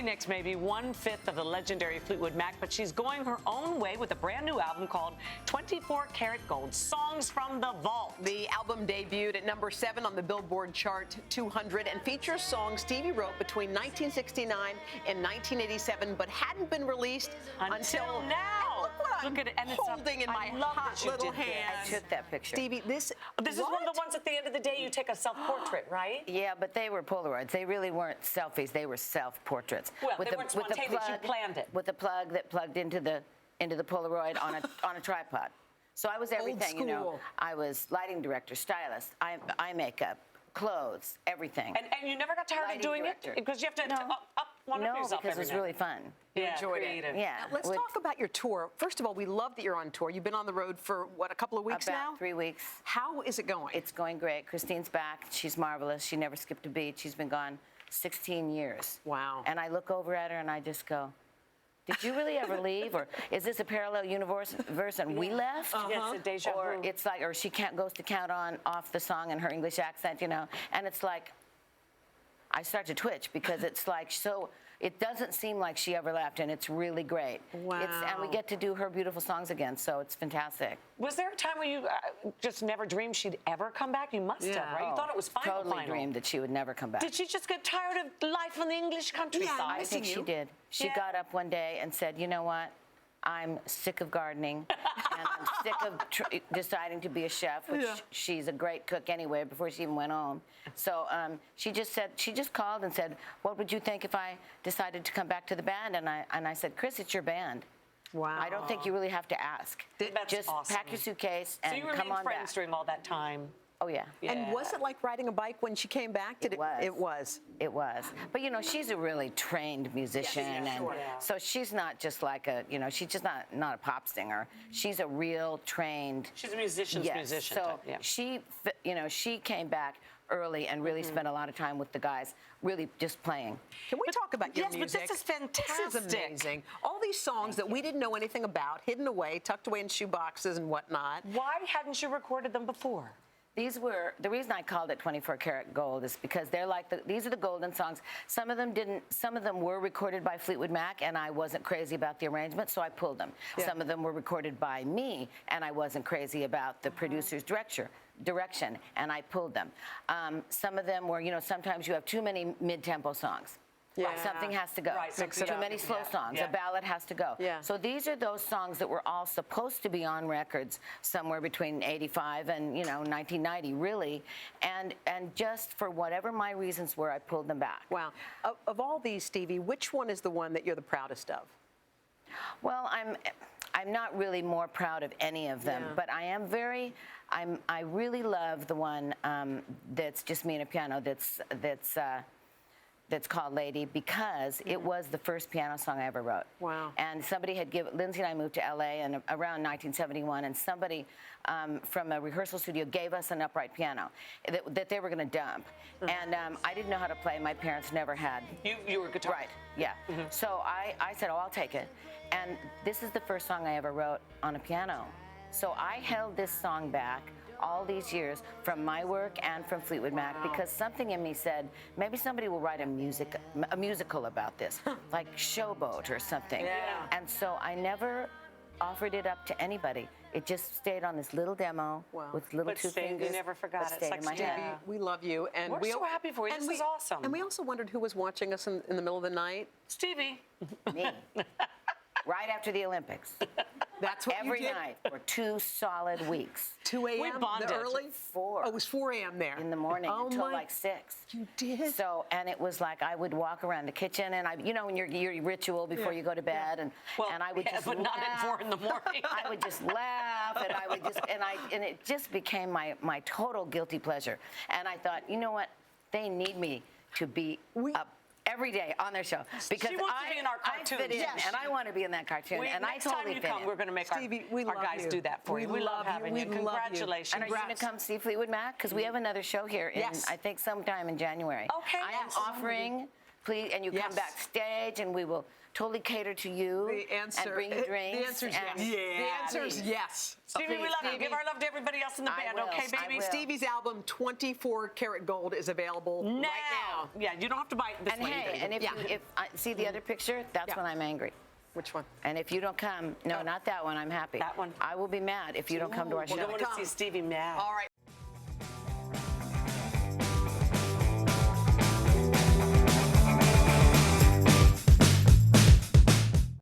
Nicks may be 1/5 of the legendary Fleetwood Mac, but she's going her own way with a brand new album called 24 Karat Gold, Songs from the Vault. The album debuted at number 7 on the Billboard Chart 200 and features songs Stevie wrote between 1969 and 1987, but hadn't been released until now. Look what I'm at it, and holding in my hot little hand. I took that picture. Stevie, this is one of the ones at the end of the day you take a self-portrait, right? Yeah, but they were Polaroids. They really weren't selfies. They were self-portraits. Well, they weren't spontaneous. You planned it. With a plug that plugged into the Polaroid on a tripod. So I was everything, you know. I was lighting director, stylist, eye makeup, clothes, everything. And you never got tired of doing it? Because you have to up one of yourself because it was really fun. You enjoyed it. Yeah. Now, let's talk about your tour. First of all, we love that you're on tour. You've been on the road for, what, a couple of weeks now? About 3 weeks. How is it going? It's going great. Christine's back. She's marvelous. She never skipped a beat. She's been gone 16 years. Wow. And I look over at her and I just go, did you really ever leave? Or is this a parallel universe and we left? Yes, a deja vu. Or it's like, or she goes to count off the song in her English accent, you know? And it's like, I start to twitch because it's like, so it doesn't seem like she ever left, and it's really great. Wow. And we get to do her beautiful songs again, so it's fantastic. Was there a time where you just never dreamed she'd ever come back? You must have, right? You thought it was final. Totally dreamed that she would never come back. Did she just get tired of life in the English countryside? I think she did. She got up one day and said, you know what? I'm sick of gardening, and I'm sick of deciding to be a chef, which she's a great cook anyway, before she even went home. So she just called and said, what would you think if I decided to come back to the band? And I said, Chris, it's your band. Wow. I don't think you really have to ask. That's just awesome. pack your suitcase and come on back. come So you on remained friends during all that time? Oh, yeah. And was it like riding a bike when she came back? It was. It was. It was. But, you know, she's a really trained musician. So she's not just like she's just not a pop singer. She's a real trained. She's a musician's musician. So she came back early and really spent a lot of time with the guys, really just playing. Can we talk about your music? Yes, but this is fantastic. This is amazing. All these songs that we didn't know anything about, hidden away, tucked away in shoe boxes and whatnot. Why hadn't you recorded them before? The reason I called it 24 Karat Gold is because they're like these are the golden songs. Some of them were recorded by Fleetwood Mac, and I wasn't crazy about the arrangement, so I pulled them. Yeah. Some of them were recorded by me, and I wasn't crazy about the producer's direction, and I pulled them. Some of them were, sometimes you have too many mid-tempo songs. Yeah. Something has to go. Right, too many slow songs. A ballad has to go. Yeah. So these are those songs that were all supposed to be on records somewhere between 85 and 1990, really. And just for whatever my reasons were, I pulled them back. Wow. Of all these, Stevie, which one is the one that you're the proudest of? Well, I'm not really more proud of any of them, but I am I really love the one that's just me and a piano. That's called Lady, because it was the first piano song I ever wrote. Wow. And somebody had Lindsay and I moved to LA around 1971, and somebody from a rehearsal studio gave us an upright piano that they were going to dump. And I didn't know how to play. My parents never had. You were guitar? Right, yeah. So I said, oh, I'll take it. And this is the first song I ever wrote on a piano. So I held this song back all these years from my work and from Fleetwood Mac, because something in me said, maybe somebody will write a musical about this, like Showboat or something. Yeah. And so I never offered it up to anybody. It just stayed on this little demo with little two fingers. You never forgot it. Stayed in my head. We love you. And we're so happy for you. This is awesome. And we also wondered who was watching us in the middle of the night. Stevie. Me. Right after the Olympics. That's what every you did? night for 2 solid weeks. 2 a.m. We bonded. Early? 4. Oh, it was 4 a.m. there. In the morning until like 6. You did? So, and it was like I would walk around the kitchen, and when your ritual before you go to bed, and I would just but laugh. Not at 4 in the morning. I would just laugh, and I would just and it just became my total guilty pleasure. And I thought, you know what? They need me to be up every day on their show, because she wants to be in our cartoon. I fit in, and I want to be in that cartoon. And I totally next time you come, we're going to make Stevie, our guys do that for you. We love having you. Congratulations. And are you going to come see Fleetwood Mac? Because we have another show here in, I think, sometime in January. Okay. I am offering please, and you come Yes. backstage, and we will totally cater to you The answer, and bring you drinks. The answer is yes. and- The answer is yes. Stevie, we love you. Stevie. Give our love to everybody else in the I band, will. okay, I baby? will. Stevie's album 24 Karat Gold is available right now. Yeah, you don't have to buy it this And way. hey, either. and if Yeah. you if I see the other picture, that's Yeah. when I'm angry. Which one? And if you don't come, no, not that one. I'm happy. That one. I will be mad if you don't come to our We're show. going to see Stevie Mac. All right.